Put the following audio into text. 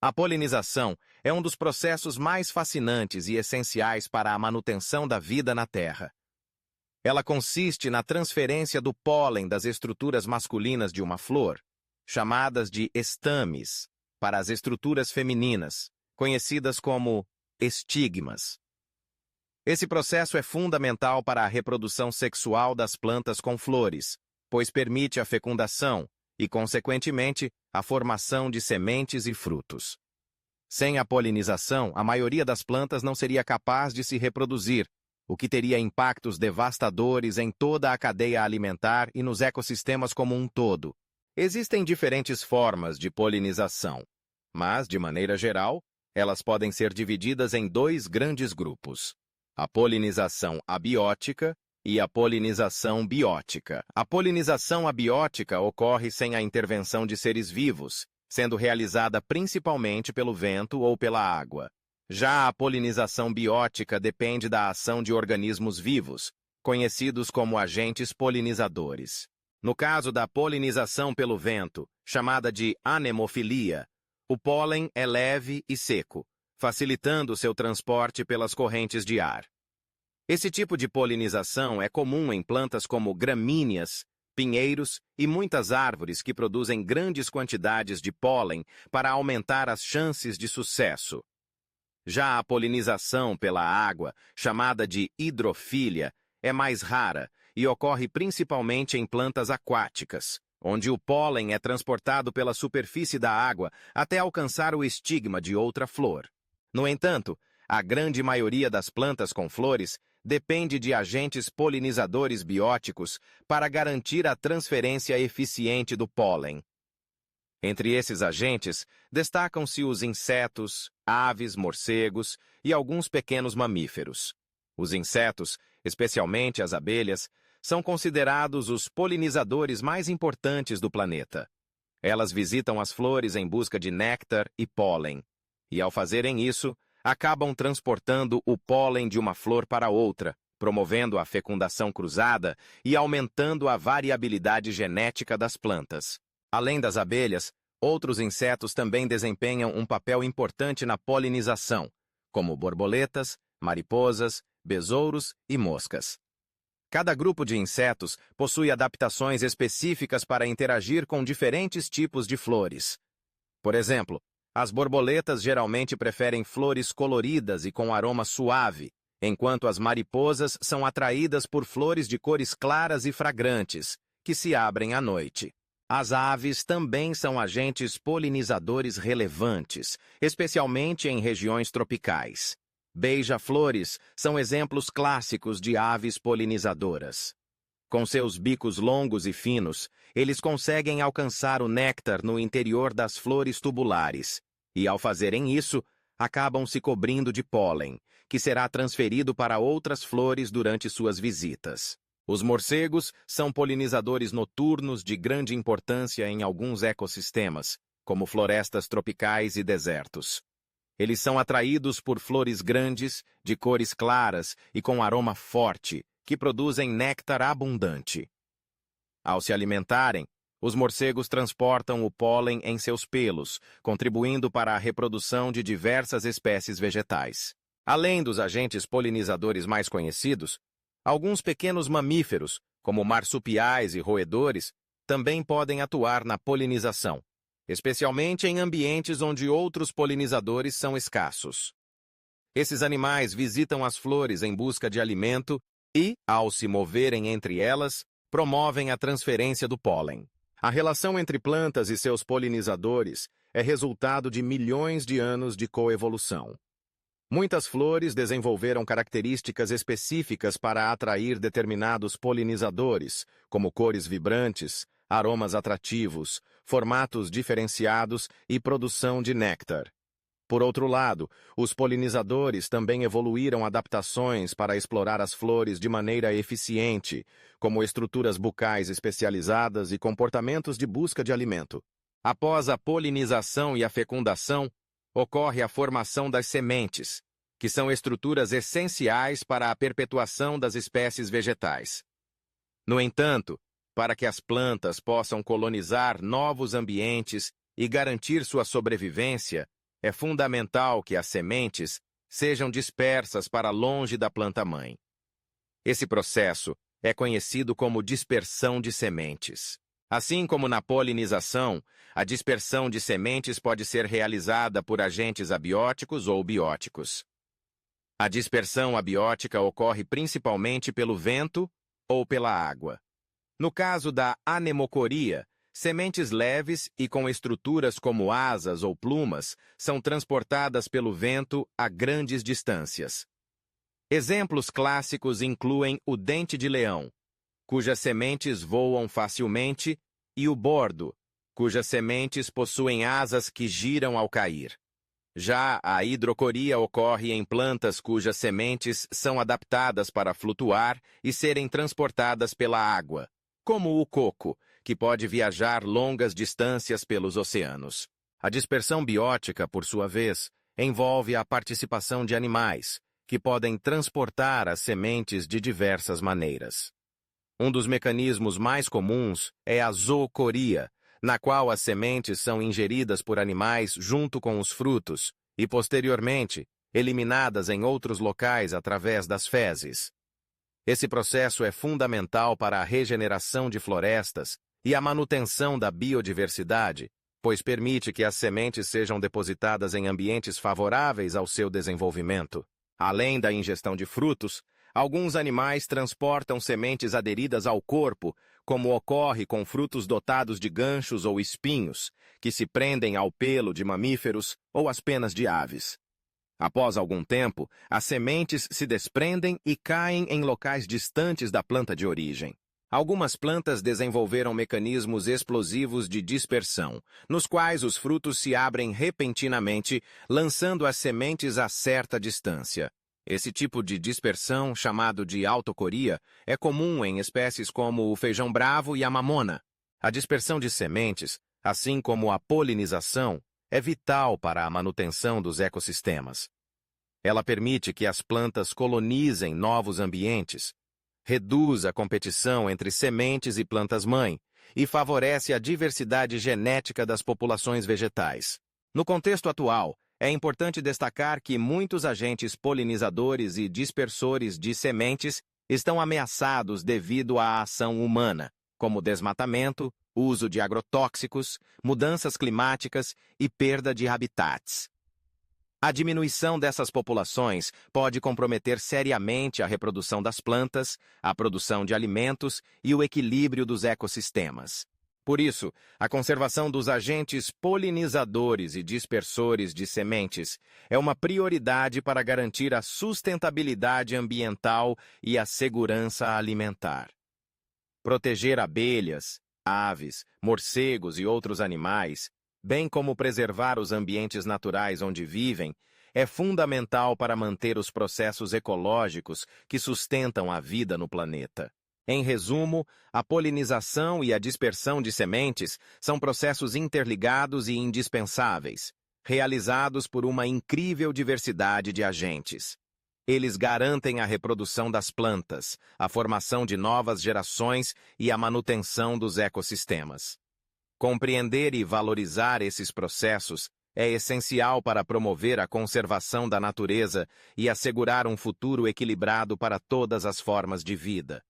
A polinização é um dos processos mais fascinantes e essenciais para a manutenção da vida na Terra. Ela consiste na transferência do pólen das estruturas masculinas de uma flor, chamadas de estames, para as estruturas femininas, conhecidas como estigmas. Esse processo é fundamental para a reprodução sexual das plantas com flores, pois permite a fecundação e, consequentemente, a formação de sementes e frutos. Sem a polinização, a maioria das plantas não seria capaz de se reproduzir, o que teria impactos devastadores em toda a cadeia alimentar e nos ecossistemas como um todo. Existem diferentes formas de polinização, mas, de maneira geral, elas podem ser divididas em dois grandes grupos: a polinização abiótica e a polinização biótica. A polinização abiótica ocorre sem a intervenção de seres vivos, sendo realizada principalmente pelo vento ou pela água. Já a polinização biótica depende da ação de organismos vivos, conhecidos como agentes polinizadores. No caso da polinização pelo vento, chamada de anemofilia, o pólen é leve e seco, facilitando seu transporte pelas correntes de ar. Esse tipo de polinização é comum em plantas como gramíneas, pinheiros e muitas árvores que produzem grandes quantidades de pólen para aumentar as chances de sucesso. Já a polinização pela água, chamada de hidrofília, é mais rara e ocorre principalmente em plantas aquáticas, onde o pólen é transportado pela superfície da água até alcançar o estigma de outra flor. No entanto, a grande maioria das plantas com flores depende de agentes polinizadores bióticos para garantir a transferência eficiente do pólen. Entre esses agentes, destacam-se os insetos, aves, morcegos e alguns pequenos mamíferos. Os insetos, especialmente as abelhas, são considerados os polinizadores mais importantes do planeta. Elas visitam as flores em busca de néctar e pólen, e ao fazerem isso, acabam transportando o pólen de uma flor para outra, promovendo a fecundação cruzada e aumentando a variabilidade genética das plantas. Além das abelhas, outros insetos também desempenham um papel importante na polinização, como borboletas, mariposas, besouros e moscas. Cada grupo de insetos possui adaptações específicas para interagir com diferentes tipos de flores. Por exemplo, as borboletas geralmente preferem flores coloridas e com aroma suave, enquanto as mariposas são atraídas por flores de cores claras e fragrantes, que se abrem à noite. As aves também são agentes polinizadores relevantes, especialmente em regiões tropicais. Beija-flores são exemplos clássicos de aves polinizadoras. Com seus bicos longos e finos, eles conseguem alcançar o néctar no interior das flores tubulares, e ao fazerem isso, acabam se cobrindo de pólen, que será transferido para outras flores durante suas visitas. Os morcegos são polinizadores noturnos de grande importância em alguns ecossistemas, como florestas tropicais e desertos. Eles são atraídos por flores grandes, de cores claras e com aroma forte, que produzem néctar abundante. Ao se alimentarem, os morcegos transportam o pólen em seus pelos, contribuindo para a reprodução de diversas espécies vegetais. Além dos agentes polinizadores mais conhecidos, alguns pequenos mamíferos, como marsupiais e roedores, também podem atuar na polinização, especialmente em ambientes onde outros polinizadores são escassos. Esses animais visitam as flores em busca de alimento e, ao se moverem entre elas, promovem a transferência do pólen. A relação entre plantas e seus polinizadores é resultado de milhões de anos de coevolução. Muitas flores desenvolveram características específicas para atrair determinados polinizadores, como cores vibrantes, aromas atrativos, formatos diferenciados e produção de néctar. Por outro lado, os polinizadores também evoluíram adaptações para explorar as flores de maneira eficiente, como estruturas bucais especializadas e comportamentos de busca de alimento. Após a polinização e a fecundação, ocorre a formação das sementes, que são estruturas essenciais para a perpetuação das espécies vegetais. No entanto, para que as plantas possam colonizar novos ambientes e garantir sua sobrevivência, é fundamental que as sementes sejam dispersas para longe da planta-mãe. Esse processo é conhecido como dispersão de sementes. Assim como na polinização, a dispersão de sementes pode ser realizada por agentes abióticos ou bióticos. A dispersão abiótica ocorre principalmente pelo vento ou pela água. No caso da anemocoria, sementes leves e com estruturas como asas ou plumas são transportadas pelo vento a grandes distâncias. Exemplos clássicos incluem o dente-de-leão, cujas sementes voam facilmente, e o bordo, cujas sementes possuem asas que giram ao cair. Já a hidrocoria ocorre em plantas cujas sementes são adaptadas para flutuar e serem transportadas pela água, como o coco, que pode viajar longas distâncias pelos oceanos. A dispersão biótica, por sua vez, envolve a participação de animais, que podem transportar as sementes de diversas maneiras. Um dos mecanismos mais comuns é a zoocoria, na qual as sementes são ingeridas por animais junto com os frutos e, posteriormente, eliminadas em outros locais através das fezes. Esse processo é fundamental para a regeneração de florestas e a manutenção da biodiversidade, pois permite que as sementes sejam depositadas em ambientes favoráveis ao seu desenvolvimento. Além da ingestão de frutos, alguns animais transportam sementes aderidas ao corpo, como ocorre com frutos dotados de ganchos ou espinhos, que se prendem ao pelo de mamíferos ou às penas de aves. Após algum tempo, as sementes se desprendem e caem em locais distantes da planta de origem. Algumas plantas desenvolveram mecanismos explosivos de dispersão, nos quais os frutos se abrem repentinamente, lançando as sementes a certa distância. Esse tipo de dispersão, chamado de autocoria, é comum em espécies como o feijão bravo e a mamona. A dispersão de sementes, assim como a polinização, é vital para a manutenção dos ecossistemas. Ela permite que as plantas colonizem novos ambientes, reduz a competição entre sementes e plantas-mãe e favorece a diversidade genética das populações vegetais. No contexto atual, é importante destacar que muitos agentes polinizadores e dispersores de sementes estão ameaçados devido à ação humana, como desmatamento, uso de agrotóxicos, mudanças climáticas e perda de habitats. A diminuição dessas populações pode comprometer seriamente a reprodução das plantas, a produção de alimentos e o equilíbrio dos ecossistemas. Por isso, a conservação dos agentes polinizadores e dispersores de sementes é uma prioridade para garantir a sustentabilidade ambiental e a segurança alimentar. Proteger abelhas, aves, morcegos e outros animais, bem como preservar os ambientes naturais onde vivem, é fundamental para manter os processos ecológicos que sustentam a vida no planeta. Em resumo, a polinização e a dispersão de sementes são processos interligados e indispensáveis, realizados por uma incrível diversidade de agentes. Eles garantem a reprodução das plantas, a formação de novas gerações e a manutenção dos ecossistemas. Compreender e valorizar esses processos é essencial para promover a conservação da natureza e assegurar um futuro equilibrado para todas as formas de vida.